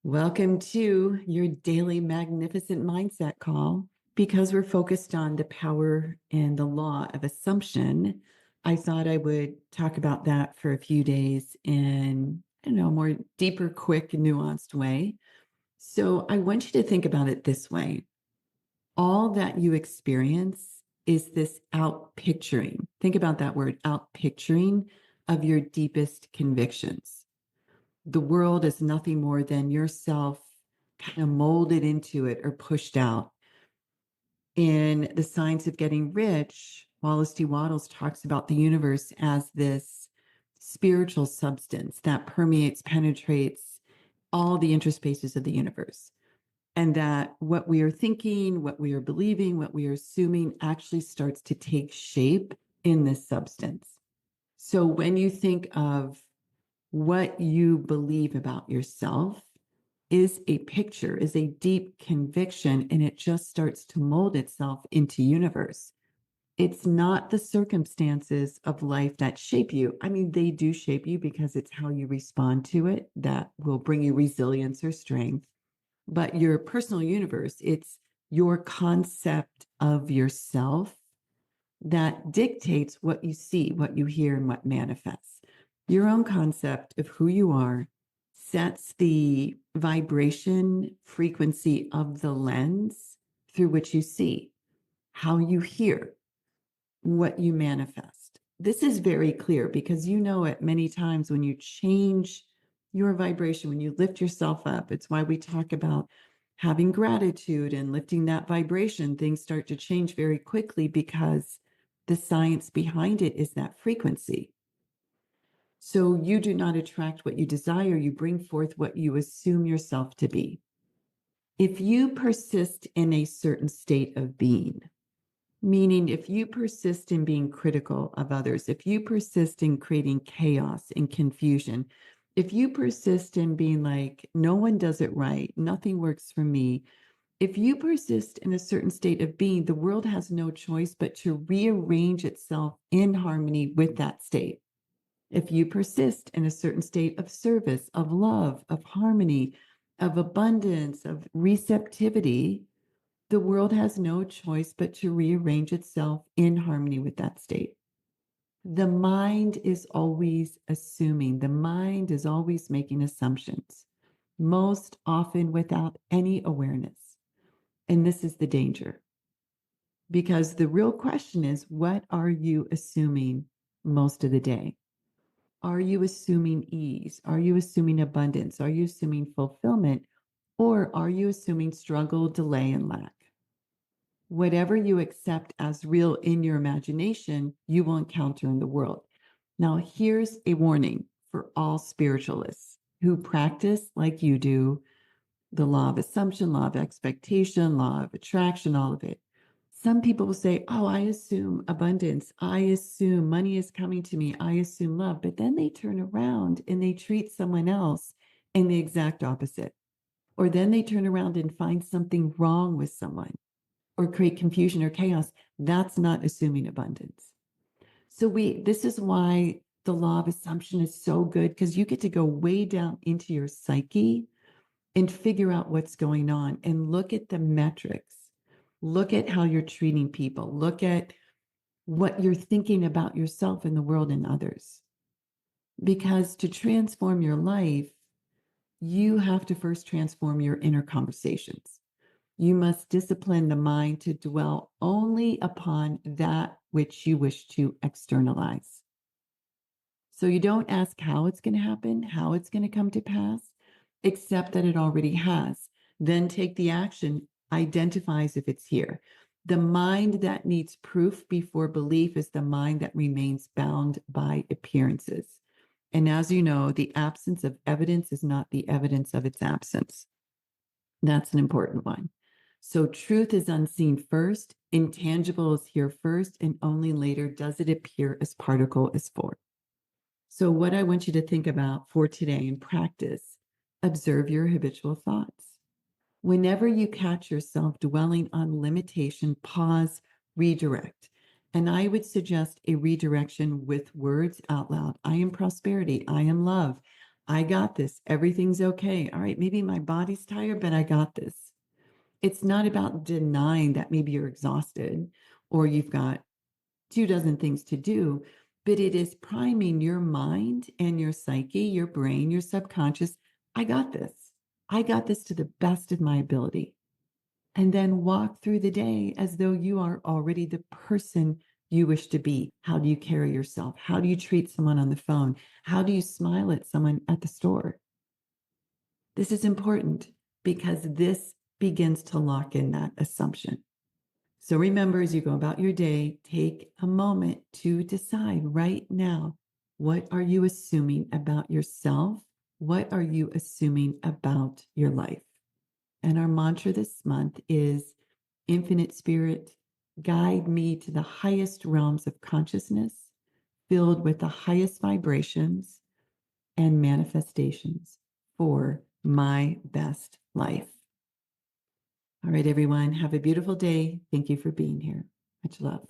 Welcome to your daily magnificent mindset call. Because we're focused on the power and the law of assumption, I thought I would talk about that for a few days in, a more deeper, quick, nuanced way. So I want you to think about it this way. All that you experience is this outpicturing. Think about that word, outpicturing of your deepest convictions. The world is nothing more than yourself kind of molded into it or pushed out. In The Science of Getting Rich, Wallace D. Wattles talks about the universe as this spiritual substance that permeates, penetrates all the interspaces of the universe. And that what we are thinking, what we are believing, what we are assuming actually starts to take shape in this substance. So when you think of what you believe about yourself is a picture, is a deep conviction, and it just starts to mold itself into universe. It's not the circumstances of life that shape you. I mean, they do shape you because it's how you respond to it that will bring you resilience or strength. But your personal universe, it's your concept of yourself that dictates what you see, what you hear, and what manifests. Your own concept of who you are sets the vibration frequency of the lens through which you see, how you hear, what you manifest. This is very clear because you know it many times when you change your vibration, when you lift yourself up. It's why we talk about having gratitude and lifting that vibration. Things start to change very quickly because the science behind it is that frequency. So you do not attract what you desire, you bring forth what you assume yourself to be. If you persist in a certain state of being, meaning if you persist in being critical of others, if you persist in creating chaos and confusion, if you persist in being like, no one does it right, nothing works for me, if you persist in a certain state of being, the world has no choice but to rearrange itself in harmony with that state. If you persist in a certain state of service, of love, of harmony, of abundance, of receptivity, the world has no choice but to rearrange itself in harmony with that state. The mind is always assuming, the mind is always making assumptions, most often without any awareness. And this is the danger. Because the real question is, what are you assuming most of the day? Are you assuming ease? Are you assuming abundance? Are you assuming fulfillment? Or are you assuming struggle, delay, and lack? Whatever you accept as real in your imagination, you will encounter in the world. Now, here's a warning for all spiritualists who practice like you do the law of assumption, law of expectation, law of attraction, all of it. Some people will say, oh, I assume abundance. I assume money is coming to me. I assume love. But then they turn around and they treat someone else in the exact opposite. Or then they turn around and find something wrong with someone or create confusion or chaos. That's not assuming abundance. So this is why the law of assumption is so good, because you get to go way down into your psyche and figure out what's going on and look at the metrics. Look at how you're treating people. Look at what you're thinking about yourself and the world and others. Because to transform your life, you have to first transform your inner conversations. You must discipline the mind to dwell only upon that which you wish to externalize. So you don't ask how it's going to happen, how it's going to come to pass, accept that it already has. Then take the action, identifies if it's here. The mind that needs proof before belief is the mind that remains bound by appearances. And as you know, the absence of evidence is not the evidence of its absence. That's an important one. So truth is unseen first, intangible is here first, and only later does it appear as particle as form. So what I want you to think about for today in practice, observe your habitual thoughts. Whenever you catch yourself dwelling on limitation, pause, redirect. And I would suggest a redirection with words out loud. I am prosperity. I am love. I got this. Everything's okay. All right, maybe my body's tired, but I got this. It's not about denying that maybe you're exhausted or you've got 2 dozen things to do, but it is priming your mind and your psyche, your brain, your subconscious. I got this. I got this to the best of my ability. And then walk through the day as though you are already the person you wish to be. How do you carry yourself? How do you treat someone on the phone? How do you smile at someone at the store? This is important because this begins to lock in that assumption. So remember, as you go about your day, take a moment to decide right now, what are you assuming about yourself? What are you assuming about your life? And our mantra this month is Infinite Spirit, guide me to the highest realms of consciousness, filled with the highest vibrations and manifestations for my best life. All right, everyone, have a beautiful day. Thank you for being here. Much love.